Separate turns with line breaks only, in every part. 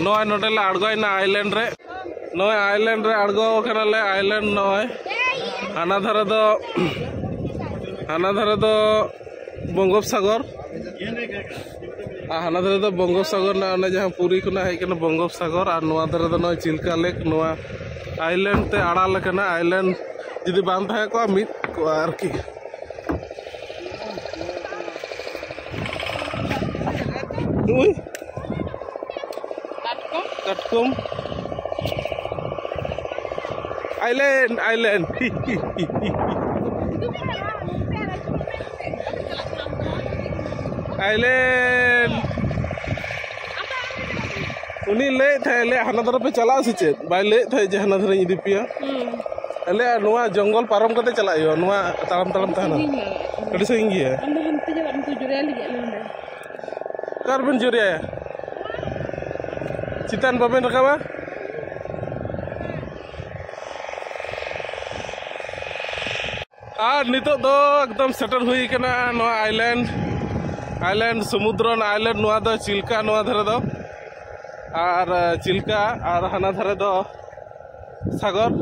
नॉय Nutella अड़गोयना island रे नॉय island रे अड़गो कनाले island नॉय हाना धारे दो बंगोपसागर हाना धारे दो बंगोपसागर ना ओने जहां पुरी खुना हेज कना बंगोपसागर और नोआ धारे दो नॉय चिल्का लेक नोआ आइलैंड ते आड़ा लेकना आइलैंड जुदी बां थाहे को मिद को आरकी उई कटकुम आइलैंड आइलैंड आइलैंड उनी ले थे ले हाना धरे पे चला से चेत बाय ले थे जे हाना धरे इदी पिया ले नोआ जंगल पारम कते चला यो नोआ तारम तारम ताना कड़ी सही गिया कार्बन जुरिया चितान बाबेन रकाबा और नितो दो एकदम सेटल हुई कना नोआ आइलैंड समुद्र आइलैंड नोआ दो चिल्का नोआ धरे दो और चिल्का और हाना धरे दो सागर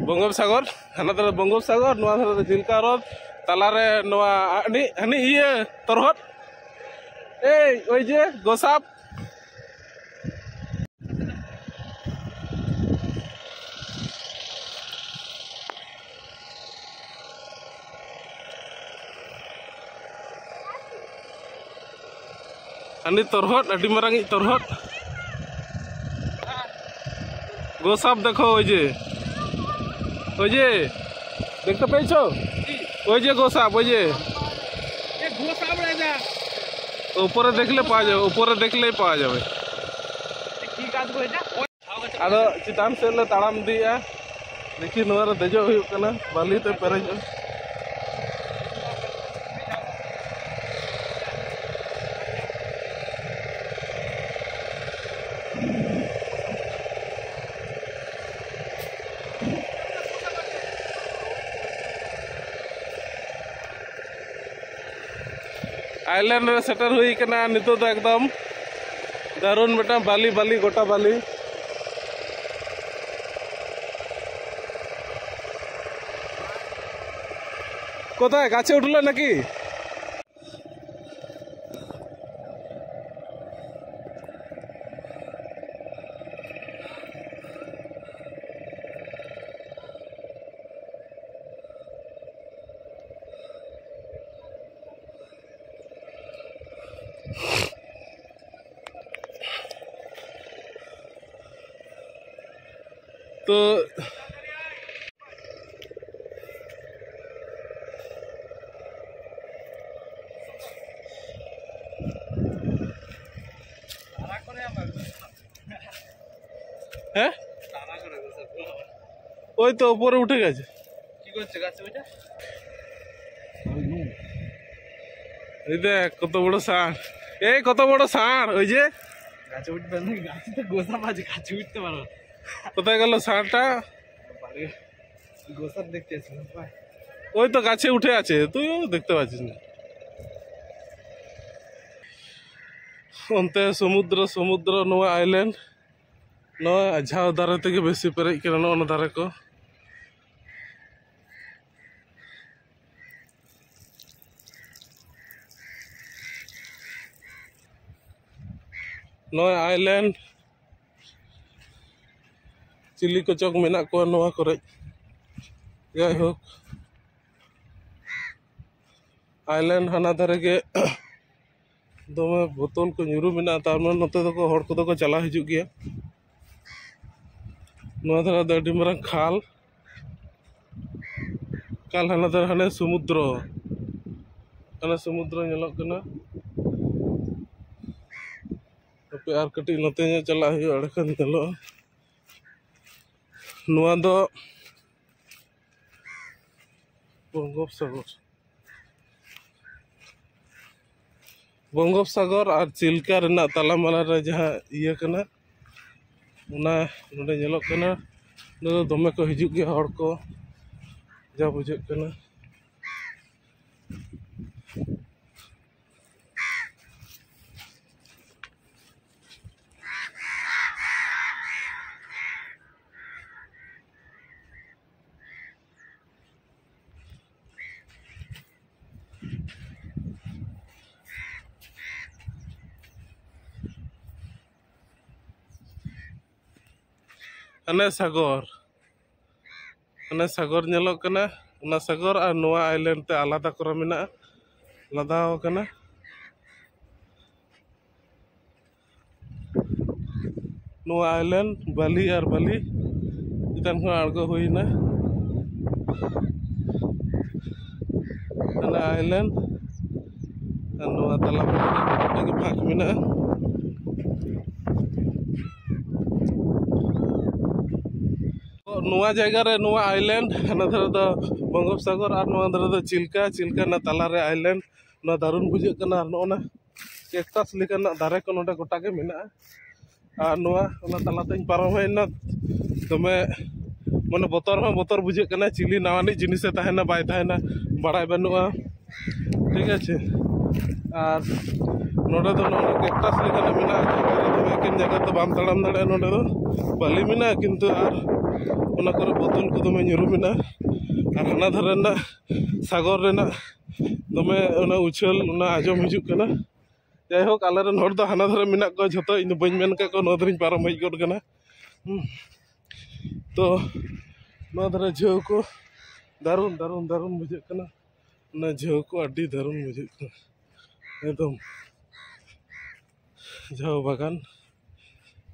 बंगोपसागर हाना धरे बंगोपसागर नोआ धरे दो चिल्का रोड तालारे नोआ हनी इये तरहट ए ओई जे गोसाप हनी तरहट अडी मारांगी तरहट गोसाप देखो ओई जे देखते पेछो ओई जे गोसाप ओई जे गोसाप राजा ऊपर देखले पा जाओ ऊपर देखले पा जावे आदो चितान से ले ताड़ाम दिया देखी नोरा रे देजो हुई कना बाली ते पेरेजो आइलैंड रे सेटर हुई कना नितो तो एकदम दारुण बेटा बाली गोटा बाली कोथाय गाছে উঠলো নাকি तो হ্যাঁ ওই তো উপরে উঠে গেছে কি করছে গাছে ওইটা এই দেখ কত বড় ষাঁড় এই কত বড় ষাঁড় ওই যে গাছে উঠতে না গাছে তো গোসা বাজে গাছে উঠতে পারো কোথায় গেল ষাঁড়টা গোসাপ দেখতে আসি ওই তো গাছে উঠে আছে তুইও দেখতে পাচ্ছিস না অন্তে সমুদ্র সমুদ্র নোয়া আইল্যান্ড नोआ झाव दारे तेगे बेसी पेरेज कना नोना दारे को नोआ आइलैंड चिली को चौक मेना को नोआ करे जाय होक आइलैंड हाना दारे के दोमे बोतल को ᱧᱩᱨᱩ मेना तार मन नते दको हड़ को दको चला हिजुग गया नोआ धारा दो अडी मारां खाल हाना धारा हाने समुद्र नेलोग कना पे आर कटी नते चला हुई अड़खान नेलो नोआ दो बंगोपसागर और चिल्का रेना तालामाला रे जहाँ इया कना उना नोडे नेलोग कना नोडे दमे को हिजुग गया हड़ को जा बुझे कना ane sagor nyelok kana una sagor ar noa island te alada kora mina ladao kana noa island Bali ar Bali itan ko argo huina ana island noa talam ke bhag mina noa jayga re noa island ana dhara do Bangopsagar ar noa dhara do Chilka na tala re island noa darun bujhe kana ar noa cactus lekana dare ko node gota ge mina ar noa ona tala te parom heina tome mane botor bujhe kana chili nawani jinise tahena bai tahena barai banua ठीक আছে আর नोडे दो नोडे cactus लेकर मिना एकेन जगह तो balm तड़ाम दाड़े नोडे दो बाली मिना किंतु are ओना करे बोतल को दमे ᱧᱩᱨᱩ मिना आर हाना धरे ना सागर रेना दमे ओना उछल ओना आजम हिजुक कना जाय होक आले रेन हर दो हाना धरे मिना को झतो इन बइन मेन का को नोदरिन पारम हई गड कना तो नो धरे झो को दारुन दारुन दारुन बुझे कना ना झो को अड्डी दारुन बुझे कना एकदम झाओ बागान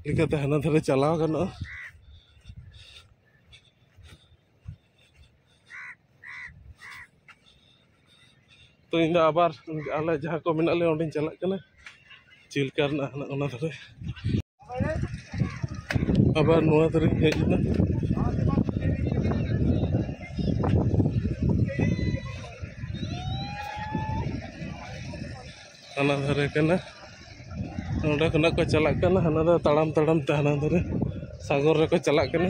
लेकाते हाना धरे चलाव गानो तो इन आबार आले जहाँ को मिना ले ओंडिन चलाक कना चिलका रना ओना धरे आबार नोआ धरे हेजना हाना धरे कना नोडे खना को चलाक कना हाना दा तड़ाम तड़ाम ते हाना धरे सागर रे को चलाक कना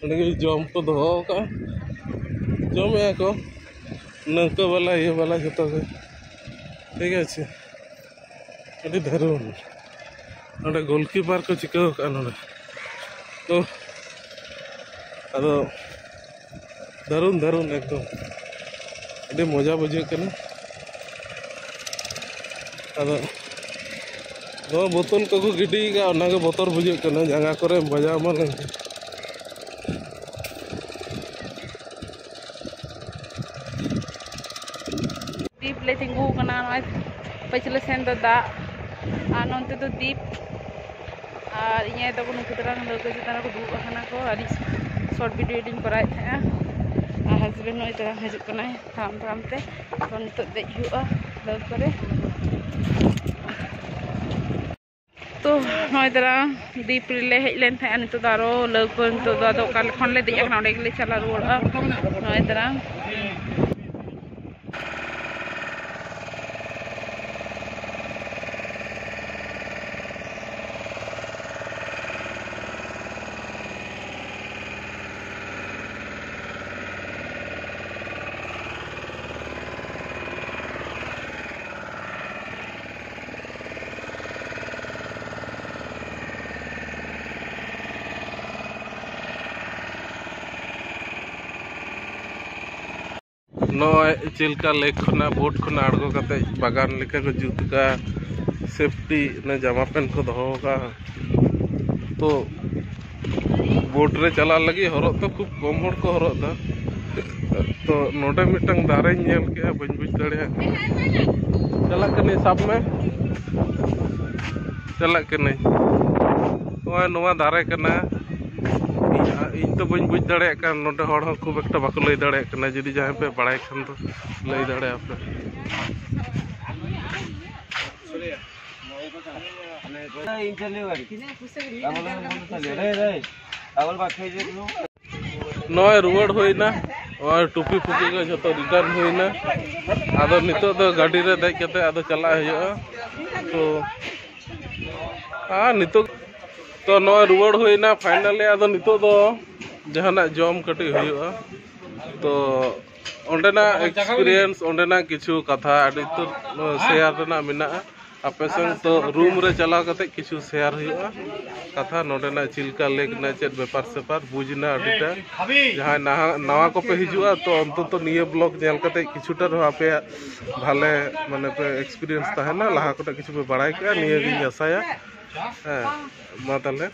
ओंडे जम को दोहो का जम या को नौका वाला ये वाला जतो के ठीक है अभी धरुन नोडे गोलकीपर को चिका का नोडे तो अदो धरुन धरुन एकदम अभी मजा बुझे कना अदो दो बोतल को गिडी का ओना के बोतर बुझे कना जंगा करे बजा मन
दीप ले तिंगु कना नय पछले सेन द दा आ नोंते तो दीप और इने तो को नुकुतरा लगे जतना को दुब खाना को आदि शॉर्ट वीडियो एडिटिंग कराय था आ हस्बैंड नय तो हजु कना थाम थाम ते तो नितो दे हुआ लग करे तो नय दरा दीप ले हेज लेन था नितो दारो लग को नितो दा काल खन ले दिया खाना ले चला रुआ नय दरा
नय चिलका लेक खना बोट खना आड़गो कते बागान लेका को जुत का सेफ्टी ने जमा पेंट को दोहो का तो बोट रे चला लगी हरो तो खूब कम हर को हरो दा तो नोडे मिटंग दारे नेल के बन बुझ दड़े चला कने सब में चला कने नोवा दारे कना इन तो बन बुझ दड़े का नोडे हर हो खूब एकटा बाको लई दड़े कना जदी जहां पे बड़ाई खन तो लई दड़े आपे नय रुवाड़ होइना और टुपी फुपी को जतो रिटर्न होइना आदो नितो दो गाड़ी रे देख केते आदो चला हयो तो नितो तो नय रुवाड़ होइना फाइनली आदो नितो दो जहाना जम कटी हयो तो ओंडेना एक्सपीरियंस ओंडेना किछु कथा आदि तो शेयर रेना मिना आपे संग तो रूम रे चला कते किछु शेयर हयो कथा नोडेना चिलका लेक ना चेत व्यापार सेपार बुझना अडिटा जहां नवा को पे हिजुआ तो अंत निये ब्लॉग नेल कते किछुटा आपे भाले माने पे एक्सपीरियंस ताहेना लहा कते किछु पे बड़ाई का निये गिन आसाया मा ताले